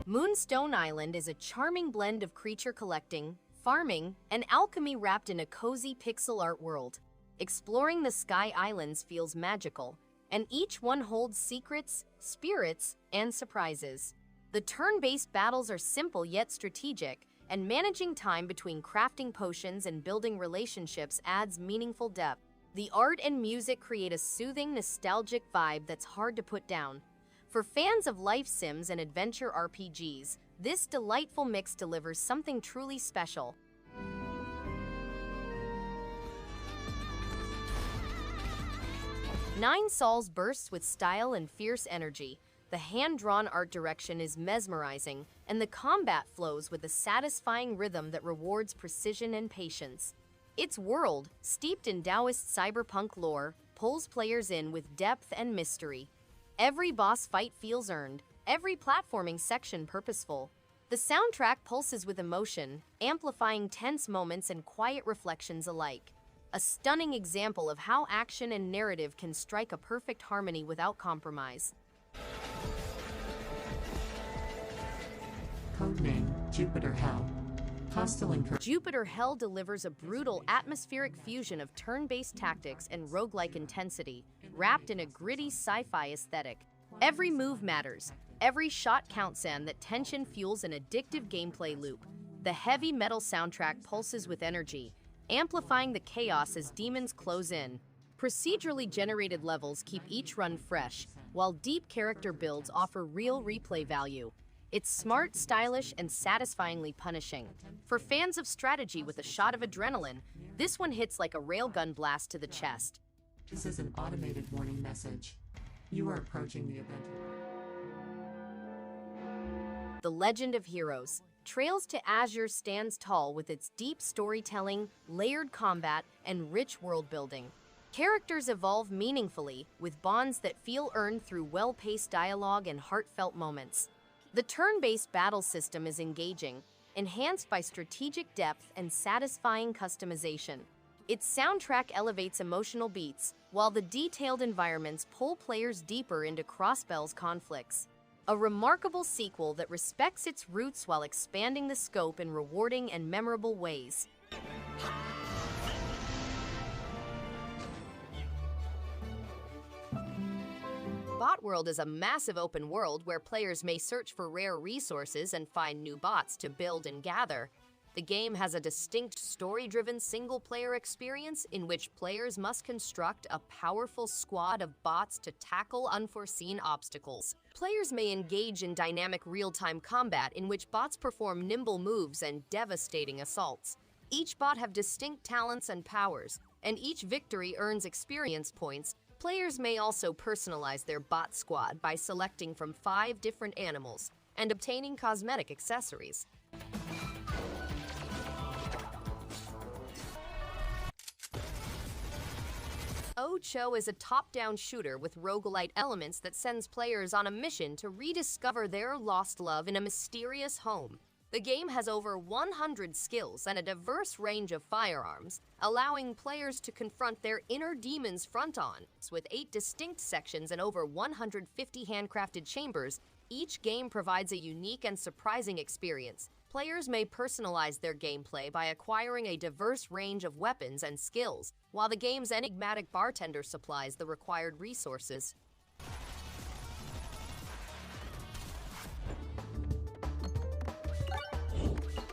Moonstone Island is a charming blend of creature collecting, farming, and alchemy wrapped in a cozy pixel art world. Exploring the Sky Islands feels magical, and each one holds secrets, spirits, and surprises. The turn-based battles are simple yet strategic, and managing time between crafting potions and building relationships adds meaningful depth. The art and music create a soothing, nostalgic vibe that's hard to put down. For fans of life sims and adventure RPGs, this delightful mix delivers something truly special. Nine Sols bursts with style and fierce energy. The hand-drawn art direction is mesmerizing, and the combat flows with a satisfying rhythm that rewards precision and patience. Its world, steeped in Taoist cyberpunk lore, pulls players in with depth and mystery. Every boss fight feels earned, every platforming section purposeful. The soundtrack pulses with emotion, amplifying tense moments and quiet reflections alike. A stunning example of how action and narrative can strike a perfect harmony without compromise. Codename Jupiter Hell. Jupiter Hell delivers a brutal, atmospheric fusion of turn-based tactics and roguelike intensity, wrapped in a gritty sci-fi aesthetic. Every move matters, every shot counts, and that tension fuels an addictive gameplay loop. The heavy metal soundtrack pulses with energy, amplifying the chaos as demons close in. Procedurally generated levels keep each run fresh, while deep character builds offer real replay value. It's smart, stylish, and satisfyingly punishing. For fans of strategy with a shot of adrenaline, this one hits like a railgun blast to the chest. This is an automated warning message. You are approaching the event. The Legend of Heroes. Trails to Azure stands tall with its deep storytelling, layered combat, and rich world-building. Characters evolve meaningfully, with bonds that feel earned through well-paced dialogue and heartfelt moments. The turn-based battle system is engaging, enhanced by strategic depth and satisfying customization. Its soundtrack elevates emotional beats, while the detailed environments pull players deeper into Crossbell's conflicts. A remarkable sequel that respects its roots while expanding the scope in rewarding and memorable ways. Botworld is a massive open world where players may search for rare resources and find new bots to build and gather. The game has a distinct story-driven single-player experience in which players must construct a powerful squad of bots to tackle unforeseen obstacles. Players may engage in dynamic real-time combat in which bots perform nimble moves and devastating assaults. Each bot have distinct talents and powers, and each victory earns experience points. Players may also personalize their bot squad by selecting from 5 different animals and obtaining cosmetic accessories. OTXO is a top-down shooter with roguelite elements that sends players on a mission to rediscover their lost love in a mysterious home. The game has over 100 skills and a diverse range of firearms, allowing players to confront their inner demons front-on. With 8 distinct sections and over 150 handcrafted chambers, each game provides a unique and surprising experience. Players may personalize their gameplay by acquiring a diverse range of weapons and skills, while the game's enigmatic bartender supplies the required resources.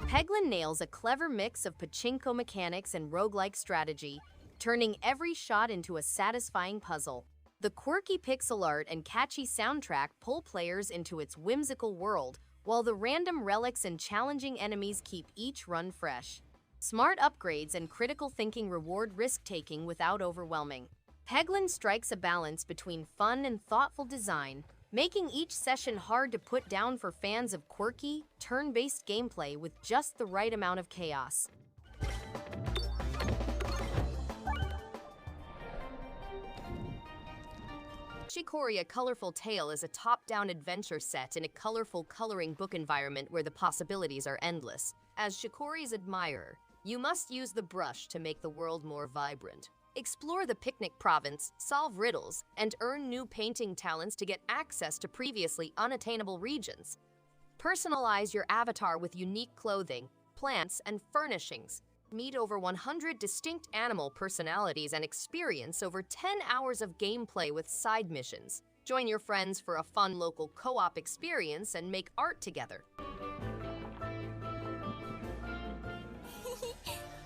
Peglin nails a clever mix of pachinko mechanics and roguelike strategy, turning every shot into a satisfying puzzle. The quirky pixel art and catchy soundtrack pull players into its whimsical world, while the random relics and challenging enemies keep each run fresh. Smart upgrades and critical thinking reward risk-taking without overwhelming. Peglin strikes a balance between fun and thoughtful design, making each session hard to put down for fans of quirky, turn-based gameplay with just the right amount of chaos. Chicory, A Colorful Tale is a top-down adventure set in a colorful coloring book environment where the possibilities are endless. As Chicory's admirer, you must use the brush to make the world more vibrant. Explore the picnic province, solve riddles, and earn new painting talents to get access to previously unattainable regions. Personalize your avatar with unique clothing, plants, and furnishings. Meet over 100 distinct animal personalities and experience over 10 hours of gameplay with side missions. Join your friends for a fun local co-op experience and make art together.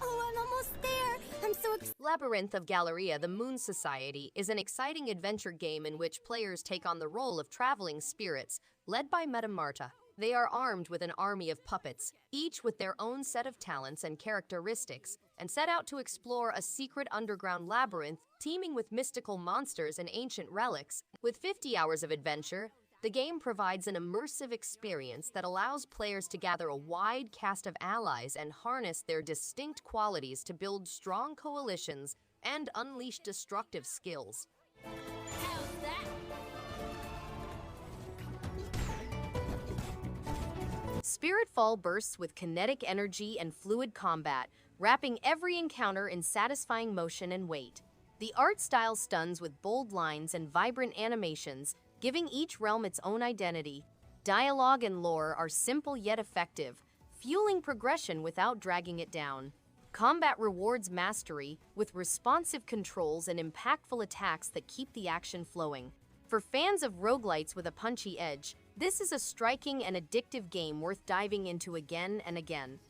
Oh, I'm almost there. I'm so excited. Labyrinth of Galleria, the Moon Society, is an exciting adventure game in which players take on the role of traveling spirits, led by Mecha. They are armed with an army of puppets, each with their own set of talents and characteristics, and set out to explore a secret underground labyrinth teeming with mystical monsters and ancient relics. With 50 hours of adventure, the game provides an immersive experience that allows players to gather a wide cast of allies and harness their distinct qualities to build strong coalitions and unleash destructive skills. How's that? Spiritfall bursts with kinetic energy and fluid combat, wrapping every encounter in satisfying motion and weight. The art style stuns with bold lines and vibrant animations, giving each realm its own identity. Dialogue and lore are simple yet effective, fueling progression without dragging it down. Combat rewards mastery, with responsive controls and impactful attacks that keep the action flowing. For fans of roguelites with a punchy edge, this is a striking and addictive game worth diving into again and again.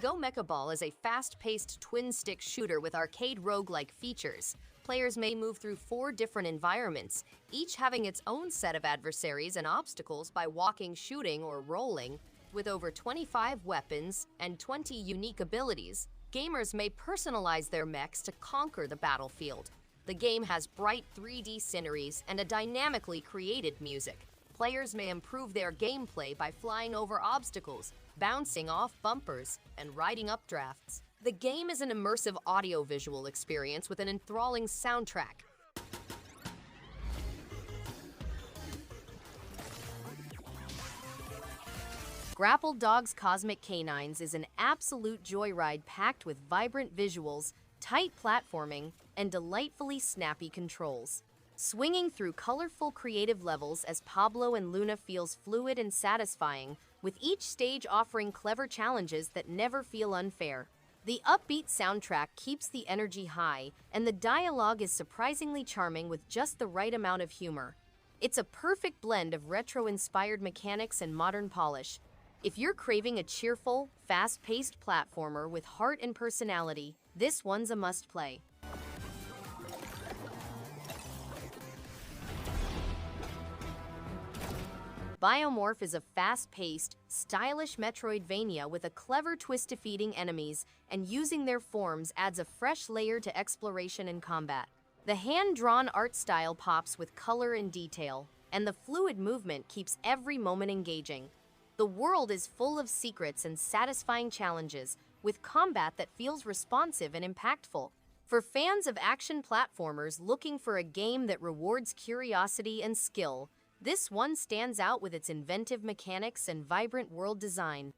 Go Mecha Ball is a fast-paced twin-stick shooter with arcade roguelike features. Players may move through 4 different environments, each having its own set of adversaries and obstacles by walking, shooting, or rolling. With over 25 weapons and 20 unique abilities, gamers may personalize their mechs to conquer the battlefield. The game has bright 3D sceneries and a dynamically created music. Players may improve their gameplay by flying over obstacles, bouncing off bumpers, and riding updrafts. The game is an immersive audio-visual experience with an enthralling soundtrack. Grapple Dog's Cosmic Canines is an absolute joyride packed with vibrant visuals, tight platforming, and delightfully snappy controls. Swinging through colorful creative levels as Pablo and Luna feels fluid and satisfying, with each stage offering clever challenges that never feel unfair. The upbeat soundtrack keeps the energy high, and the dialogue is surprisingly charming with just the right amount of humor. It's a perfect blend of retro-inspired mechanics and modern polish. If you're craving a cheerful, fast-paced platformer with heart and personality, this one's a must-play. BIOMORPH is a fast-paced, stylish Metroidvania with a clever twist defeating enemies, and using their forms adds a fresh layer to exploration and combat. The hand-drawn art style pops with color and detail, and the fluid movement keeps every moment engaging. The world is full of secrets and satisfying challenges, with combat that feels responsive and impactful. For fans of action platformers looking for a game that rewards curiosity and skill, this one stands out with its inventive mechanics and vibrant world design.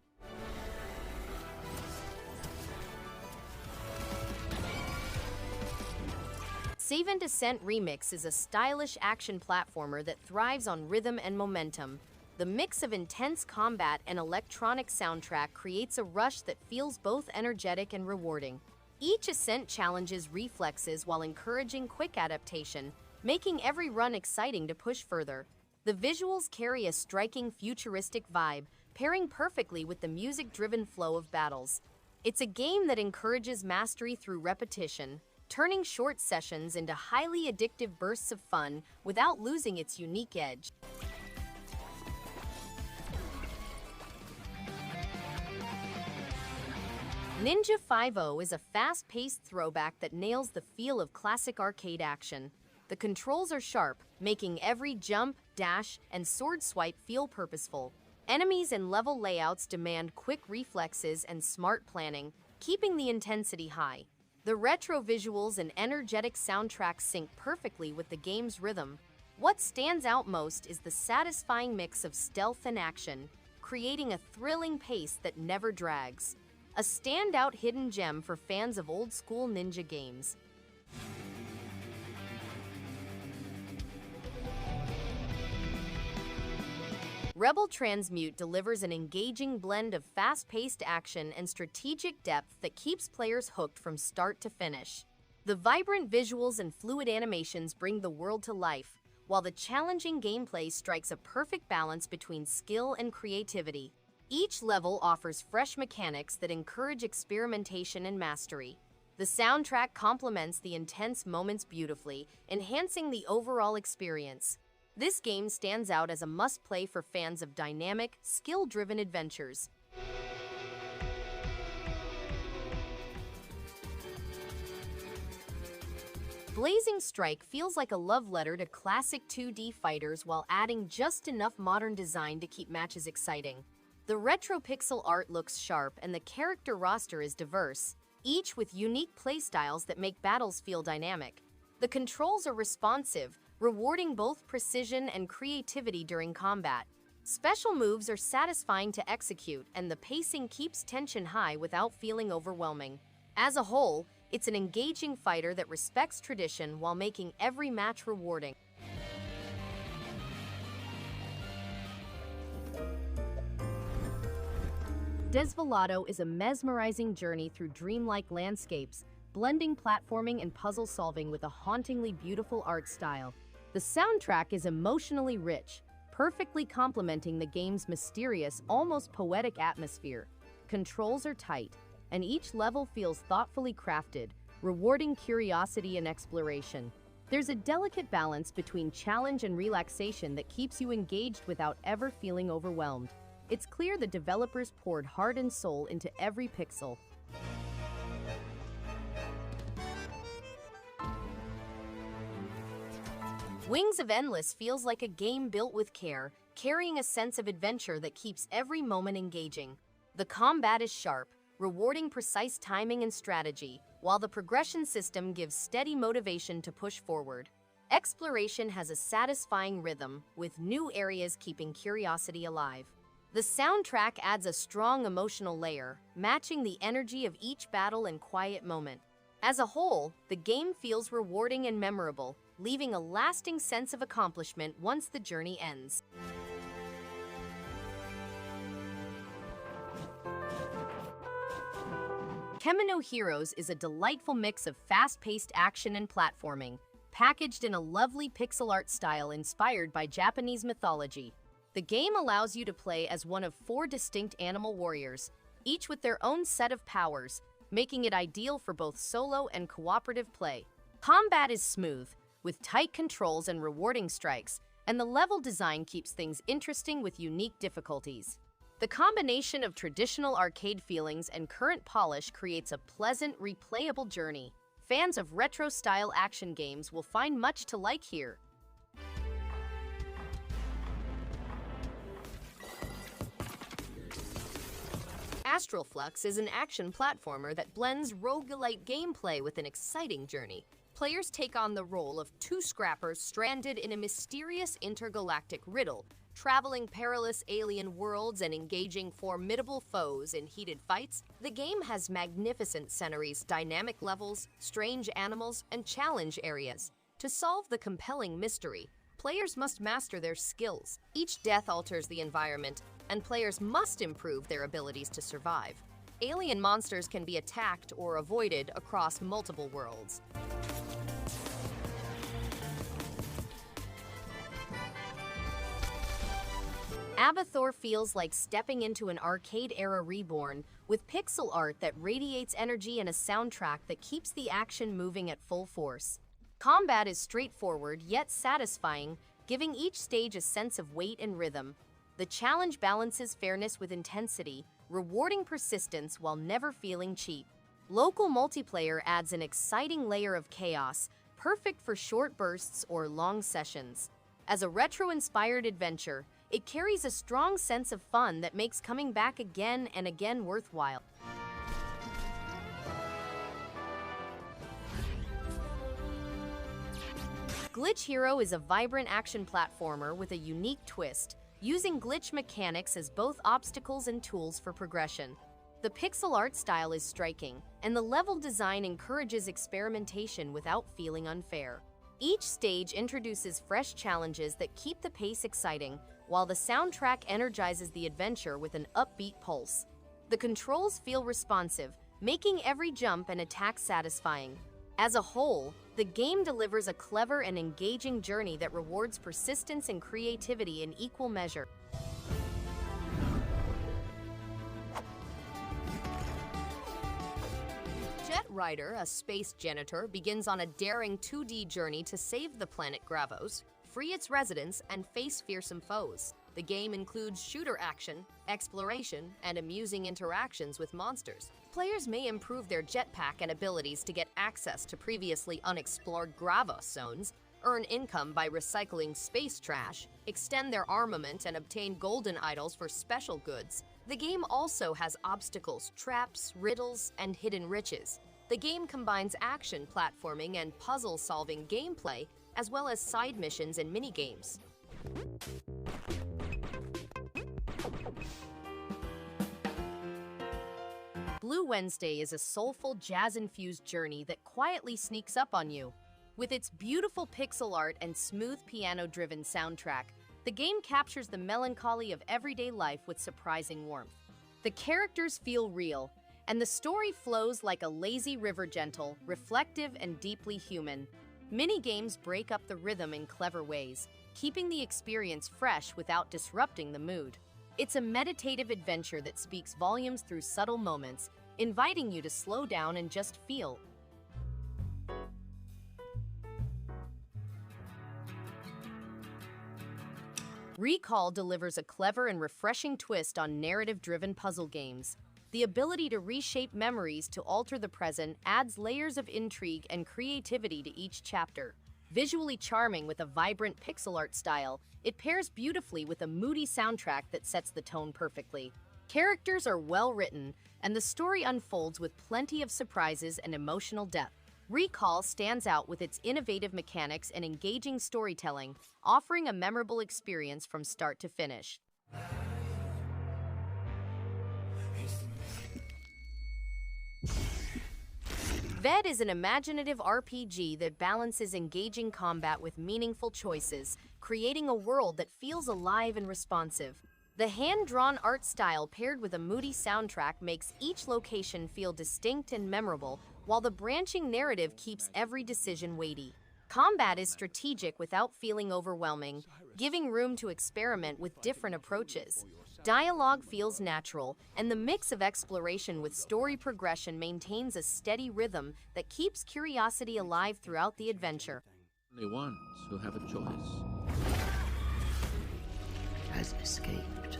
Savant Ascent Remix is a stylish action platformer that thrives on rhythm and momentum. The mix of intense combat and electronic soundtrack creates a rush that feels both energetic and rewarding. Each ascent challenges reflexes while encouraging quick adaptation, making every run exciting to push further. The visuals carry a striking futuristic vibe, pairing perfectly with the music-driven flow of battles. It's a game that encourages mastery through repetition, turning short sessions into highly addictive bursts of fun without losing its unique edge. Ninja 5-0 is a fast-paced throwback that nails the feel of classic arcade action. The controls are sharp, making every jump, dash, and sword swipe feel purposeful. Enemies and level layouts demand quick reflexes and smart planning, keeping the intensity high. The retro visuals and energetic soundtrack sync perfectly with the game's rhythm. What stands out most is the satisfying mix of stealth and action, creating a thrilling pace that never drags. A standout hidden gem for fans of old-school ninja games. Rebel Transmute delivers an engaging blend of fast-paced action and strategic depth that keeps players hooked from start to finish. The vibrant visuals and fluid animations bring the world to life, while the challenging gameplay strikes a perfect balance between skill and creativity. Each level offers fresh mechanics that encourage experimentation and mastery. The soundtrack complements the intense moments beautifully, enhancing the overall experience. This game stands out as a must-play for fans of dynamic, skill-driven adventures. Blazing Strike feels like a love letter to classic 2D fighters while adding just enough modern design to keep matches exciting. The retro pixel art looks sharp and the character roster is diverse, each with unique playstyles that make battles feel dynamic. The controls are responsive, rewarding both precision and creativity during combat. Special moves are satisfying to execute, and the pacing keeps tension high without feeling overwhelming. As a whole, it's an engaging fighter that respects tradition while making every match rewarding. Desvelado is a mesmerizing journey through dreamlike landscapes, blending platforming and puzzle solving with a hauntingly beautiful art style. The soundtrack is emotionally rich, perfectly complementing the game's mysterious, almost poetic atmosphere. Controls are tight, and each level feels thoughtfully crafted, rewarding curiosity and exploration. There's a delicate balance between challenge and relaxation that keeps you engaged without ever feeling overwhelmed. It's clear the developers poured heart and soul into every pixel. Wings of Endless feels like a game built with care, carrying a sense of adventure that keeps every moment engaging. The combat is sharp, rewarding precise timing and strategy, while the progression system gives steady motivation to push forward. Exploration has a satisfying rhythm, with new areas keeping curiosity alive. The soundtrack adds a strong emotional layer, matching the energy of each battle and quiet moment. As a whole, the game feels rewarding and memorable, leaving a lasting sense of accomplishment once the journey ends. Kemono Heroes is a delightful mix of fast-paced action and platforming, packaged in a lovely pixel art style inspired by Japanese mythology. The game allows you to play as one of 4 distinct animal warriors, each with their own set of powers, making it ideal for both solo and cooperative play. Combat is smooth, with tight controls and rewarding strikes, and the level design keeps things interesting with unique difficulties. The combination of traditional arcade feelings and current polish creates a pleasant, replayable journey. Fans of retro-style action games will find much to like here. Astral Flux is an action platformer that blends roguelite gameplay with an exciting journey. Players take on the role of 2 scrappers stranded in a mysterious intergalactic riddle, traveling perilous alien worlds and engaging formidable foes in heated fights. The game has magnificent sceneries, dynamic levels, strange animals, and challenge areas. To solve the compelling mystery, players must master their skills. Each death alters the environment, and players must improve their abilities to survive. Alien monsters can be attacked or avoided across multiple worlds. Abathor feels like stepping into an arcade-era reborn, with pixel art that radiates energy and a soundtrack that keeps the action moving at full force. Combat is straightforward yet satisfying, giving each stage a sense of weight and rhythm. The challenge balances fairness with intensity, rewarding persistence while never feeling cheap. Local multiplayer adds an exciting layer of chaos, perfect for short bursts or long sessions. As a retro-inspired adventure, it carries a strong sense of fun that makes coming back again and again worthwhile. Glitch Hero is a vibrant action platformer with a unique twist, using glitch mechanics as both obstacles and tools for progression. The pixel art style is striking, and the level design encourages experimentation without feeling unfair. Each stage introduces fresh challenges that keep the pace exciting, while the soundtrack energizes the adventure with an upbeat pulse. The controls feel responsive, making every jump and attack satisfying. As a whole, the game delivers a clever and engaging journey that rewards persistence and creativity in equal measure. Jett Rider, a space janitor, begins on a daring 2D journey to save the planet Gravos, free its residents, and face fearsome foes. The game includes shooter action, exploration, and amusing interactions with monsters. Players may improve their jetpack and abilities to get access to previously unexplored Gravos zones, earn income by recycling space trash, extend their armament, and obtain golden idols for special goods. The game also has obstacles, traps, riddles, and hidden riches. The game combines action, platforming, and puzzle-solving gameplay, as well as side missions and minigames. Blue Wednesday is a soulful, jazz-infused journey that quietly sneaks up on you. With its beautiful pixel art and smooth piano-driven soundtrack, the game captures the melancholy of everyday life with surprising warmth. The characters feel real, and the story flows like a lazy river, gentle, reflective, and deeply human. Mini-games break up the rhythm in clever ways, keeping the experience fresh without disrupting the mood. It's a meditative adventure that speaks volumes through subtle moments, inviting you to slow down and just feel. Recall delivers a clever and refreshing twist on narrative-driven puzzle games. The ability to reshape memories to alter the present adds layers of intrigue and creativity to each chapter. Visually charming with a vibrant pixel art style, it pairs beautifully with a moody soundtrack that sets the tone perfectly. Characters are well written, and the story unfolds with plenty of surprises and emotional depth. Recall stands out with its innovative mechanics and engaging storytelling, offering a memorable experience from start to finish. Ved is an imaginative RPG that balances engaging combat with meaningful choices, creating a world that feels alive and responsive. The hand-drawn art style paired with a moody soundtrack makes each location feel distinct and memorable, while the branching narrative keeps every decision weighty. Combat is strategic without feeling overwhelming, giving room to experiment with different approaches. Dialogue feels natural, and the mix of exploration with story progression maintains a steady rhythm that keeps curiosity alive throughout the adventure. Only ones who have a choice has escaped.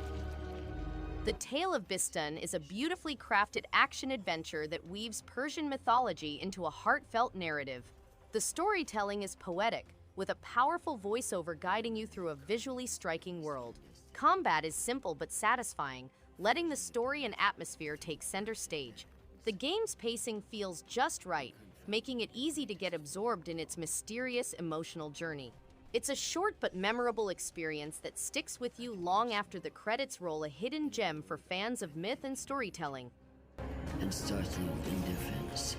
The Tale of Bistun is a beautifully crafted action-adventure that weaves Persian mythology into a heartfelt narrative. The storytelling is poetic, with a powerful voiceover guiding you through a visually striking world. Combat is simple but satisfying, letting the story and atmosphere take center stage. The game's pacing feels just right, making it easy to get absorbed in its mysterious emotional journey. It's a short but memorable experience that sticks with you long after the credits roll, a hidden gem for fans of myth and storytelling. And starting in defense.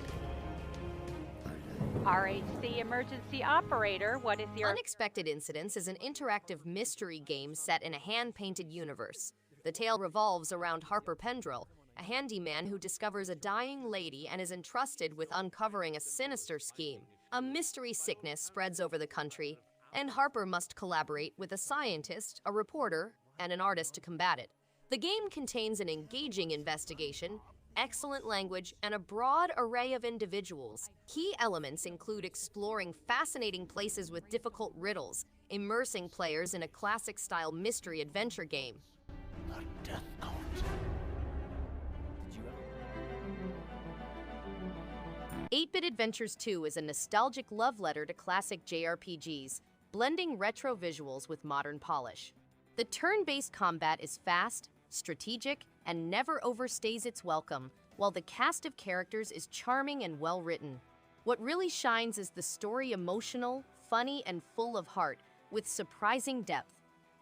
RHC Emergency Operator, what is your... Unexpected Incidents is an interactive mystery game set in a hand-painted universe. The tale revolves around Harper Pendrell, a handyman who discovers a dying lady and is entrusted with uncovering a sinister scheme. A mystery sickness spreads over the country, and Harper must collaborate with a scientist, a reporter, and an artist to combat it. The game contains an engaging investigation, excellent language, and a broad array of individuals. Key elements include exploring fascinating places with difficult riddles, immersing players in a classic-style mystery adventure game. A death cult. 8-Bit Adventures 2 is a nostalgic love letter to classic JRPGs, blending retro visuals with modern polish. The turn-based combat is fast, strategic, and never overstays its welcome, while the cast of characters is charming and well-written. What really shines is the story, emotional, funny, and full of heart, with surprising depth.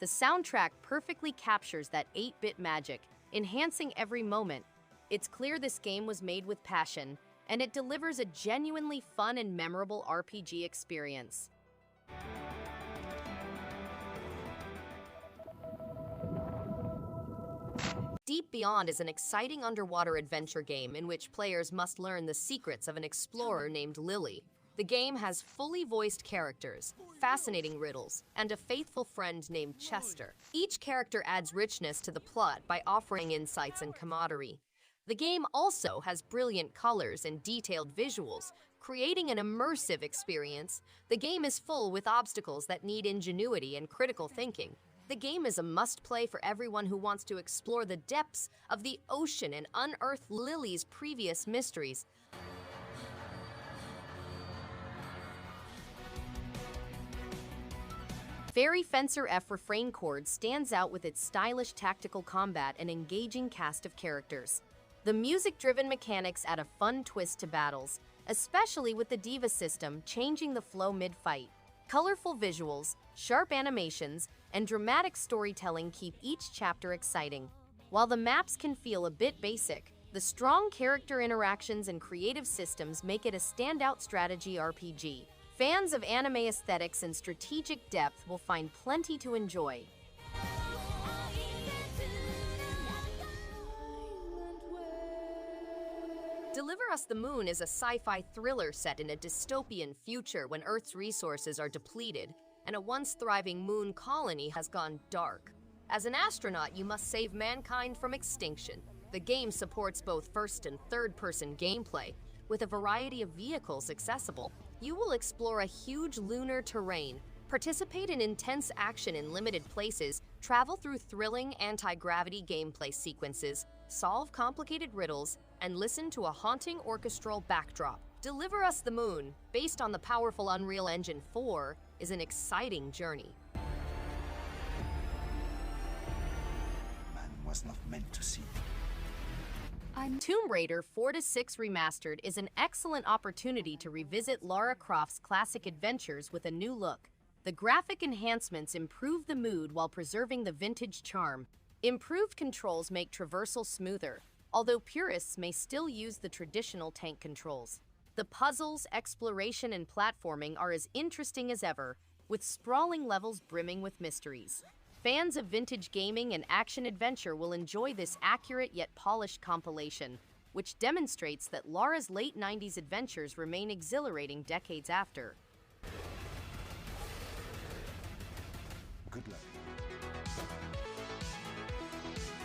The soundtrack perfectly captures that 8-bit magic, enhancing every moment. It's clear this game was made with passion, and it delivers a genuinely fun and memorable RPG experience. Deep Beyond is an exciting underwater adventure game in which players must learn the secrets of an explorer named Lily. The game has fully voiced characters, fascinating riddles, and a faithful friend named Chester. Each character adds richness to the plot by offering insights and camaraderie. The game also has brilliant colors and detailed visuals, creating an immersive experience. The game is full with obstacles that need ingenuity and critical thinking. The game is a must-play for everyone who wants to explore the depths of the ocean and unearth Lily's previous mysteries. Fairy Fencer F Refrain Chord stands out with its stylish tactical combat and engaging cast of characters. The music-driven mechanics add a fun twist to battles, especially with the Diva system changing the flow mid-fight. Colorful visuals, sharp animations, and dramatic storytelling keep each chapter exciting. While the maps can feel a bit basic, the strong character interactions and creative systems make it a standout strategy RPG. Fans of anime aesthetics and strategic depth will find plenty to enjoy. Deliver Us the Moon is a sci-fi thriller set in a dystopian future when Earth's resources are depleted and a once thriving moon colony has gone dark. As an astronaut, you must save mankind from extinction. The game supports both first and third-person gameplay, with a variety of vehicles accessible. You will explore a huge lunar terrain, participate in intense action in limited places, travel through thrilling anti-gravity gameplay sequences, solve complicated riddles, and listen to a haunting orchestral backdrop. Deliver Us the Moon, based on the powerful Unreal Engine 4, is an exciting journey. Man was not meant to see. Tomb Raider 4-6 Remastered is an excellent opportunity to revisit Lara Croft's classic adventures with a new look. The graphic enhancements improve the mood while preserving the vintage charm. Improved controls make traversal smoother, although purists may still use the traditional tank controls. The puzzles, exploration, and platforming are as interesting as ever, with sprawling levels brimming with mysteries. Fans of vintage gaming and action-adventure will enjoy this accurate yet polished compilation, which demonstrates that Lara's late 90s adventures remain exhilarating decades after. Good luck.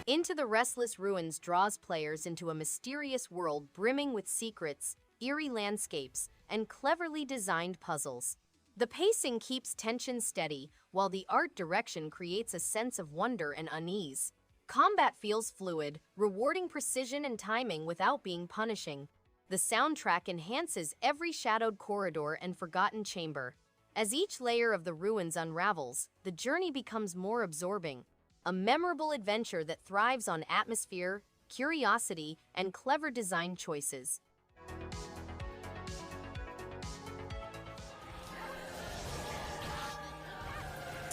Into the Restless Ruins draws players into a mysterious world brimming with secrets, eerie landscapes, and cleverly designed puzzles. The pacing keeps tension steady, while the art direction creates a sense of wonder and unease. Combat feels fluid, rewarding precision and timing without being punishing. The soundtrack enhances every shadowed corridor and forgotten chamber. As each layer of the ruins unravels, the journey becomes more absorbing. A memorable adventure that thrives on atmosphere, curiosity, and clever design choices.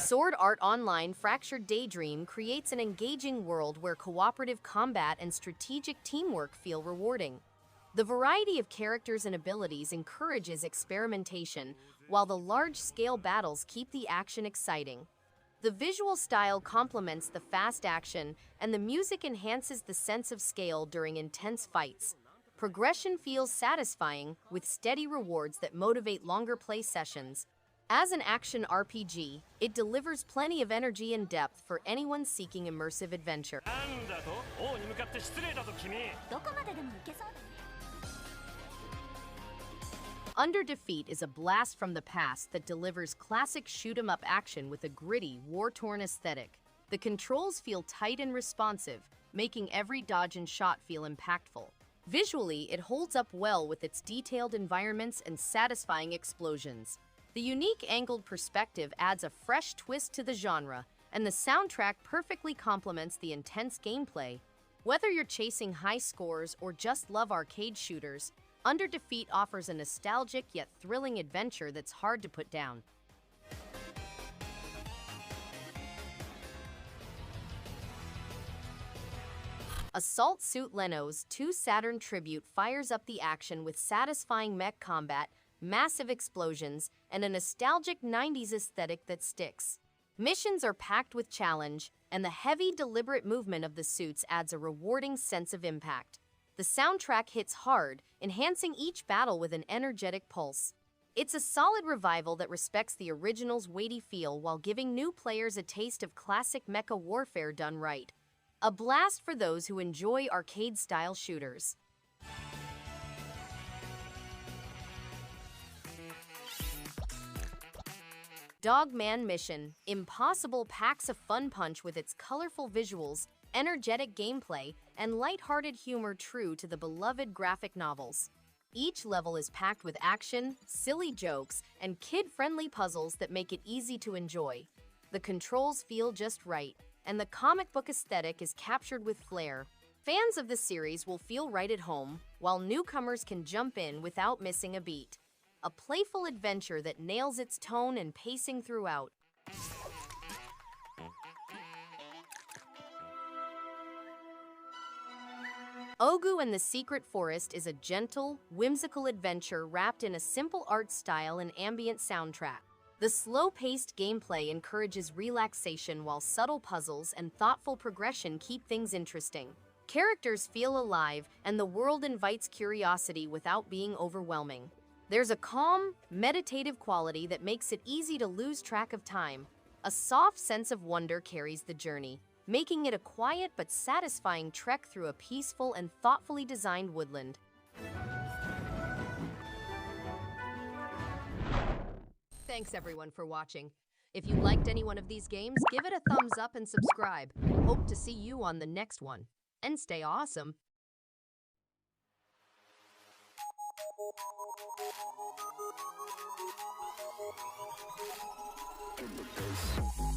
Sword Art Online Fractured Daydream creates an engaging world where cooperative combat and strategic teamwork feel rewarding. The variety of characters and abilities encourages experimentation, while the large-scale battles keep the action exciting. The visual style complements the fast action, and the music enhances the sense of scale during intense fights. Progression feels satisfying, with steady rewards that motivate longer play sessions. As an action RPG, it delivers plenty of energy and depth for anyone seeking immersive adventure. Under Defeat is a blast from the past that delivers classic shoot-'em-up action with a gritty, war-torn aesthetic. The controls feel tight and responsive, making every dodge and shot feel impactful. Visually, it holds up well with its detailed environments and satisfying explosions. The unique angled perspective adds a fresh twist to the genre, and the soundtrack perfectly complements the intense gameplay. Whether you're chasing high scores or just love arcade shooters, Under Defeat offers a nostalgic yet thrilling adventure that's hard to put down. Assault Suit Leynos 2 Saturn Tribute fires up the action with satisfying mech combat, massive explosions, and a nostalgic 90s aesthetic that sticks. Missions are packed with challenge, and the heavy, deliberate movement of the suits adds a rewarding sense of impact. The soundtrack hits hard, enhancing each battle with an energetic pulse. It's a solid revival that respects the original's weighty feel while giving new players a taste of classic mecha warfare done right. A blast for those who enjoy arcade-style shooters. Dogman Mission. Impossible packs a fun punch with its colorful visuals, energetic gameplay, and lighthearted humor true to the beloved graphic novels. Each level is packed with action, silly jokes, and kid-friendly puzzles that make it easy to enjoy. The controls feel just right, and the comic book aesthetic is captured with flair. Fans of the series will feel right at home, while newcomers can jump in without missing a beat. A playful adventure that nails its tone and pacing throughout. Ogu and the Secret Forest is a gentle, whimsical adventure wrapped in a simple art style and ambient soundtrack. The slow-paced gameplay encourages relaxation while subtle puzzles and thoughtful progression keep things interesting. Characters feel alive, and the world invites curiosity without being overwhelming. There's a calm, meditative quality that makes it easy to lose track of time. A soft sense of wonder carries the journey, making it a quiet but satisfying trek through a peaceful and thoughtfully designed woodland. Thanks everyone for watching. If you liked any one of these games, give it a thumbs up and subscribe. Hope to see you on the next one. And stay awesome. In the face.